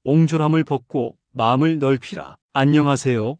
옹졸함을 벗고 마음을 넓히라. 안녕하세요.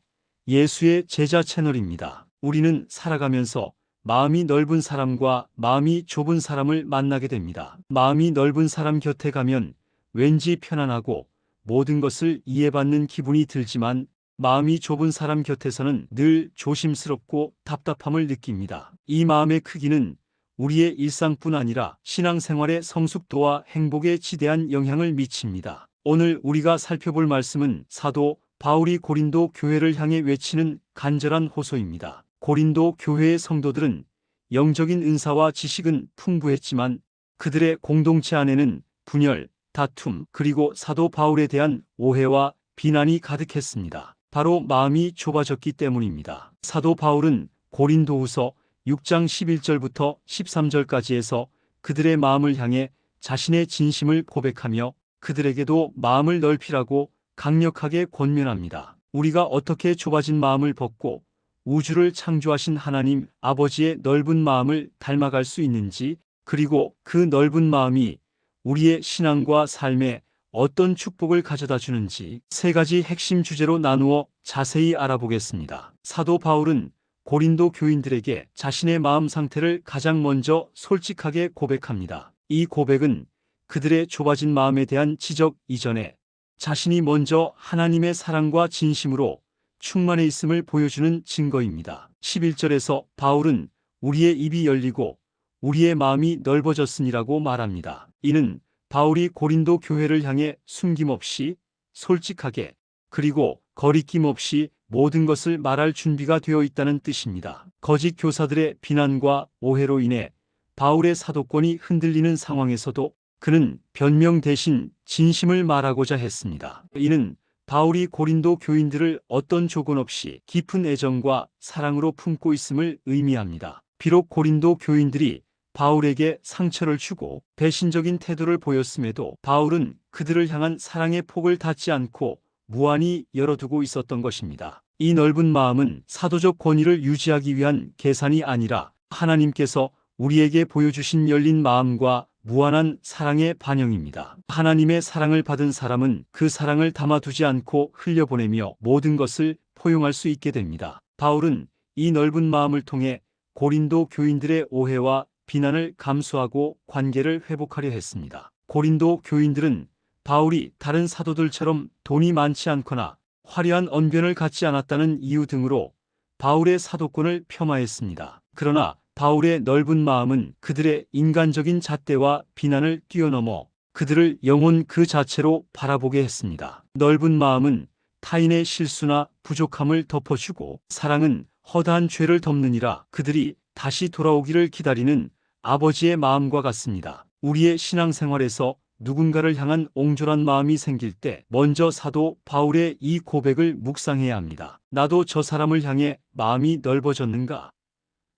예수의 제자 채널입니다. 우리는 살아가면서 마음이 넓은 사람과 마음이 좁은 사람을 만나게 됩니다. 마음이 넓은 사람 곁에 가면 왠지 편안하고 모든 것을 이해받는 기분이 들지만 마음이 좁은 사람 곁에서는 늘 조심스럽고 답답함을 느낍니다. 이 마음의 크기는 우리의 일상뿐 아니라 신앙생활의 성숙도와 행복에 지대한 영향을 미칩니다. 오늘 우리가 살펴볼 말씀은 사도 바울이 고린도 교회를 향해 외치는 간절한 호소입니다. 고린도 교회의 성도들은 영적인 은사와 지식은 풍부했지만 그들의 공동체 안에는 분열, 다툼, 그리고 사도 바울에 대한 오해와 비난이 가득했습니다. 바로 마음이 좁아졌기 때문입니다. 사도 바울은 고린도후서 6장 11절부터 13절까지에서 그들의 마음을 향해 자신의 진심을 고백하며 그들에게도 마음을 넓히라고 강력하게 권면합니다. 우리가 어떻게 좁아진 마음을 벗고 우주를 창조하신 하나님 아버지의 넓은 마음을 닮아갈 수 있는지, 그리고 그 넓은 마음이 우리의 신앙과 삶에 어떤 축복을 가져다 주는지 세 가지 핵심 주제로 나누어 자세히 알아보겠습니다. 사도 바울은 고린도 교인들에게 자신의 마음 상태를 가장 먼저 솔직하게 고백합니다. 이 고백은 그들의 좁아진 마음에 대한 지적 이전에 자신이 먼저 하나님의 사랑과 진심으로 충만해 있음을 보여주는 증거입니다. 11절에서 바울은 우리의 입이 열리고 우리의 마음이 넓어졌으니라고 말합니다. 이는 바울이 고린도 교회를 향해 숨김없이 솔직하게 그리고 거리낌 없이 모든 것을 말할 준비가 되어 있다는 뜻입니다. 거짓 교사들의 비난과 오해로 인해 바울의 사도권이 흔들리는 상황에서도 그는 변명 대신 진심을 말하고자 했습니다. 이는 바울이 고린도 교인들을 어떤 조건 없이 깊은 애정과 사랑으로 품고 있음을 의미합니다. 비록 고린도 교인들이 바울에게 상처를 주고 배신적인 태도를 보였음에도 바울은 그들을 향한 사랑의 폭을 닫지 않고 무한히 열어두고 있었던 것입니다. 이 넓은 마음은 사도적 권위를 유지하기 위한 계산이 아니라 하나님께서 우리에게 보여주신 열린 마음과 무한한 사랑의 반영입니다. 하나님의 사랑을 받은 사람은 그 사랑을 담아두지 않고 흘려보내며 모든 것을 포용할 수 있게 됩니다. 바울은 이 넓은 마음을 통해 고린도 교인들의 오해와 비난을 감수하고 관계를 회복하려 했습니다. 고린도 교인들은 바울이 다른 사도들처럼 돈이 많지 않거나 화려한 언변을 갖지 않았다는 이유 등으로 바울의 사도권을 폄하했습니다. 그러나 바울의 넓은 마음은 그들의 인간적인 잣대와 비난을 뛰어넘어 그들을 영혼 그 자체로 바라보게 했습니다. 넓은 마음은 타인의 실수나 부족함을 덮어주고 사랑은 허다한 죄를 덮느니라 그들이 다시 돌아오기를 기다리는 아버지의 마음과 같습니다. 우리의 신앙생활에서 누군가를 향한 옹졸한 마음이 생길 때 먼저 사도 바울의 이 고백을 묵상해야 합니다. 나도 저 사람을 향해 마음이 넓어졌는가?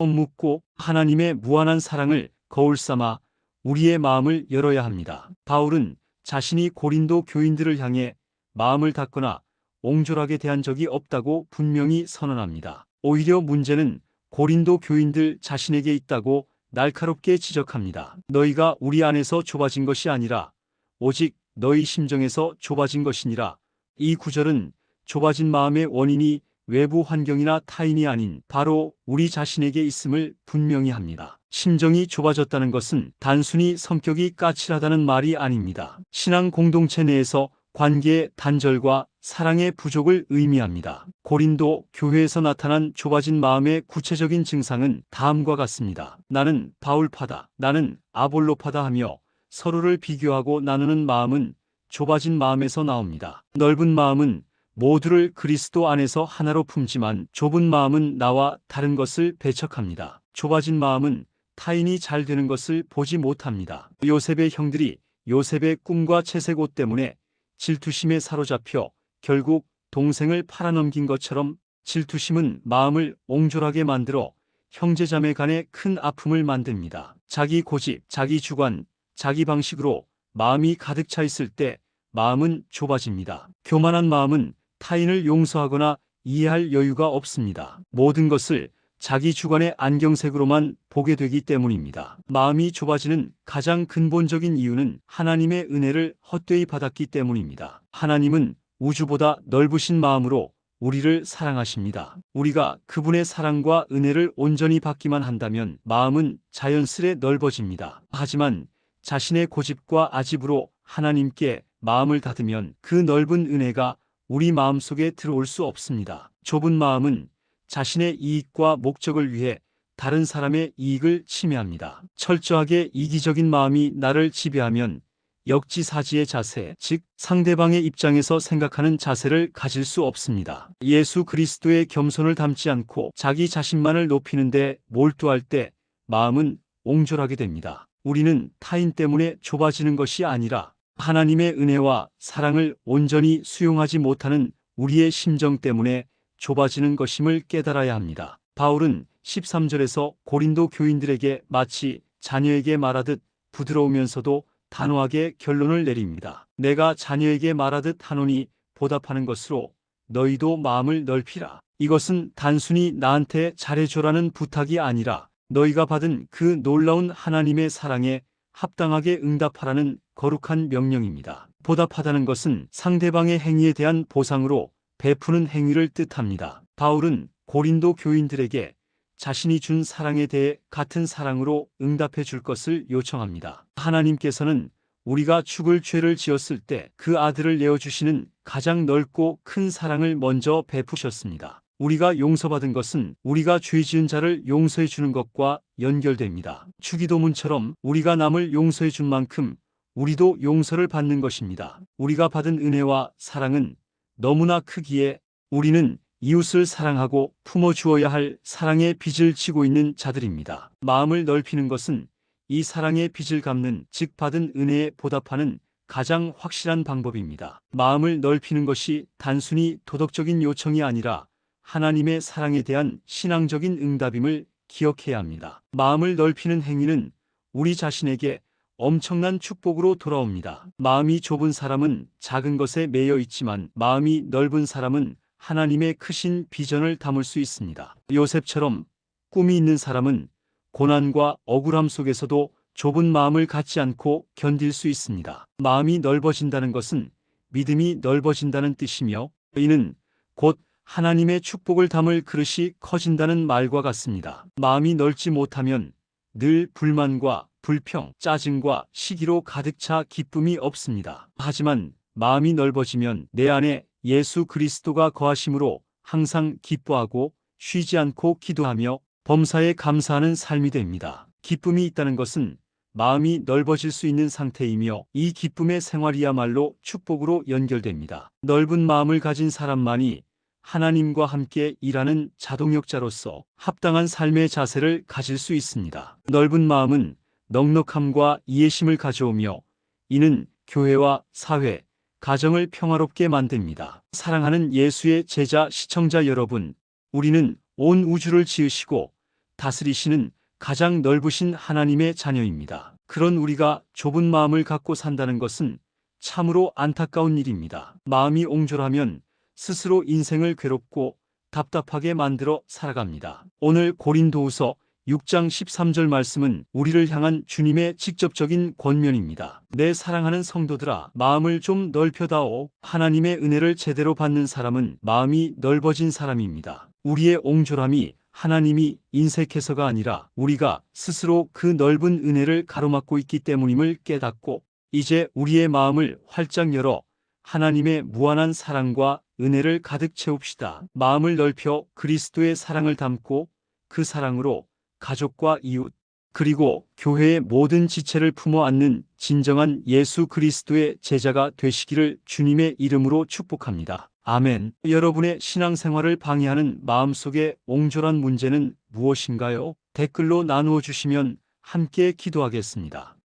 묻고 하나님의 무한한 사랑을 거울 삼아 우리의 마음을 열어야 합니다. 바울은 자신이 고린도 교인들을 향해 마음을 닫거나 옹졸하게 대한 적이 없다고 분명히 선언합니다. 오히려 문제는 고린도 교인들 자신에게 있다고 날카롭게 지적합니다. 너희가 우리 안에서 좁아진 것이 아니라 오직 너희 심정에서 좁아진 것이니라. 이 구절은 좁아진 마음의 원인이 외부 환경이나 타인이 아닌 바로 우리 자신에게 있음을 분명히 합니다. 심정이 좁아졌다는 것은 단순히 성격이 까칠하다는 말이 아닙니다. 신앙 공동체 내에서 관계의 단절과 사랑의 부족을 의미합니다. 고린도 교회에서 나타난 좁아진 마음의 구체적인 증상은 다음과 같습니다. 나는 바울파다, 나는 아볼로파다 하며 서로를 비교하고 나누는 마음은 좁아진 마음에서 나옵니다. 넓은 마음은 모두를 그리스도 안에서 하나로 품지만 좁은 마음은 나와 다른 것을 배척합니다. 좁아진 마음은 타인이 잘 되는 것을 보지 못합니다. 요셉의 형들이 요셉의 꿈과 채색 옷 때문에 질투심에 사로잡혀 결국 동생을 팔아넘긴 것처럼 질투심은 마음을 옹졸하게 만들어 형제자매 간에 큰 아픔을 만듭니다. 자기 고집, 자기 주관, 자기 방식으로 마음이 가득 차 있을 때 마음은 좁아집니다. 교만한 마음은 타인을 용서하거나 이해할 여유가 없습니다. 모든 것을 자기 주관의 안경색으로만 보게 되기 때문입니다. 마음이 좁아지는 가장 근본적인 이유는 하나님의 은혜를 헛되이 받았기 때문입니다. 하나님은 우주보다 넓으신 마음으로 우리를 사랑하십니다. 우리가 그분의 사랑과 은혜를 온전히 받기만 한다면 마음은 자연스레 넓어집니다. 하지만 자신의 고집과 아집으로 하나님께 마음을 닫으면 그 넓은 은혜가 우리 마음속에 들어올 수 없습니다. 좁은 마음은 자신의 이익과 목적을 위해 다른 사람의 이익을 침해합니다. 철저하게 이기적인 마음이 나를 지배하면 역지사지의 자세, 즉 상대방의 입장에서 생각하는 자세를 가질 수 없습니다. 예수 그리스도의 겸손을 담지 않고 자기 자신만을 높이는 데 몰두할 때 마음은 옹졸하게 됩니다. 우리는 타인 때문에 좁아지는 것이 아니라 하나님의 은혜와 사랑을 온전히 수용하지 못하는 우리의 심정 때문에 좁아지는 것임을 깨달아야 합니다. 바울은 13절에서 고린도 교인들에게 마치 자녀에게 말하듯 부드러우면서도 단호하게 결론을 내립니다. 내가 자녀에게 말하듯 하노니 보답하는 것으로 너희도 마음을 넓히라. 이것은 단순히 나한테 잘해줘라는 부탁이 아니라 너희가 받은 그 놀라운 하나님의 사랑에 합당하게 응답하라는 거룩한 명령입니다. 보답하다는 것은 상대방의 행위에 대한 보상으로 베푸는 행위를 뜻합니다. 바울은 고린도 교인들에게 자신이 준 사랑에 대해 같은 사랑으로 응답해 줄 것을 요청합니다. 하나님께서는 우리가 죽을 죄를 지었을 때 그 아들을 내어주시는 가장 넓고 큰 사랑을 먼저 베푸셨습니다. 우리가 용서받은 것은 우리가 죄 지은 자를 용서해 주는 것과 연결됩니다. 주기도문처럼 우리가 남을 용서해 준 만큼 우리도 용서를 받는 것입니다. 우리가 받은 은혜와 사랑은 너무나 크기에 우리는 이웃을 사랑하고 품어주어야 할 사랑의 빚을 지고 있는 자들입니다. 마음을 넓히는 것은 이 사랑의 빚을 갚는, 즉 받은 은혜에 보답하는 가장 확실한 방법입니다. 마음을 넓히는 것이 단순히 도덕적인 요청이 아니라 하나님의 사랑에 대한 신앙적인 응답임을 기억해야 합니다. 마음을 넓히는 행위는 우리 자신에게 엄청난 축복으로 돌아옵니다. 마음이 좁은 사람은 작은 것에 매여 있지만 마음이 넓은 사람은 하나님의 크신 비전을 담을 수 있습니다. 요셉처럼 꿈이 있는 사람은 고난과 억울함 속에서도 좁은 마음을 갖지 않고 견딜 수 있습니다. 마음이 넓어진다는 것은 믿음이 넓어진다는 뜻이며 이는 곧 하나님의 축복을 담을 그릇이 커진다는 말과 같습니다. 마음이 넓지 못하면 늘 불만과 불평, 짜증과 시기로 가득 차 기쁨이 없습니다. 하지만 마음이 넓어지면 내 안에 예수 그리스도가 거하심으로 항상 기뻐하고 쉬지 않고 기도하며 범사에 감사하는 삶이 됩니다. 기쁨이 있다는 것은 마음이 넓어질 수 있는 상태이며 이 기쁨의 생활이야말로 축복으로 연결됩니다. 넓은 마음을 가진 사람만이 하나님과 함께 일하는 자동역자로서 합당한 삶의 자세를 가질 수 있습니다. 넓은 마음은 넉넉함과 이해심을 가져오며 이는 교회와 사회, 가정을 평화롭게 만듭니다. 사랑하는 예수의 제자 시청자 여러분, 우리는 온 우주를 지으시고 다스리시는 가장 넓으신 하나님의 자녀입니다. 그런 우리가 좁은 마음을 갖고 산다는 것은 참으로 안타까운 일입니다. 마음이 옹졸하면 스스로 인생을 괴롭고 답답하게 만들어 살아갑니다. 오늘 고린도후서 6장 13절 말씀은 우리를 향한 주님의 직접적인 권면입니다. 내 사랑하는 성도들아, 마음을 좀 넓혀다오. 하나님의 은혜를 제대로 받는 사람은 마음이 넓어진 사람입니다. 우리의 옹졸함이 하나님이 인색해서가 아니라 우리가 스스로 그 넓은 은혜를 가로막고 있기 때문임을 깨닫고 이제 우리의 마음을 활짝 열어 하나님의 무한한 사랑과 은혜를 가득 채웁시다. 마음을 넓혀 그리스도의 사랑을 담고 그 사랑으로 가족과 이웃, 그리고 교회의 모든 지체를 품어 안는 진정한 예수 그리스도의 제자가 되시기를 주님의 이름으로 축복합니다. 아멘. 여러분의 신앙생활을 방해하는 마음속의 옹졸한 문제는 무엇인가요? 댓글로 나누어 주시면 함께 기도하겠습니다.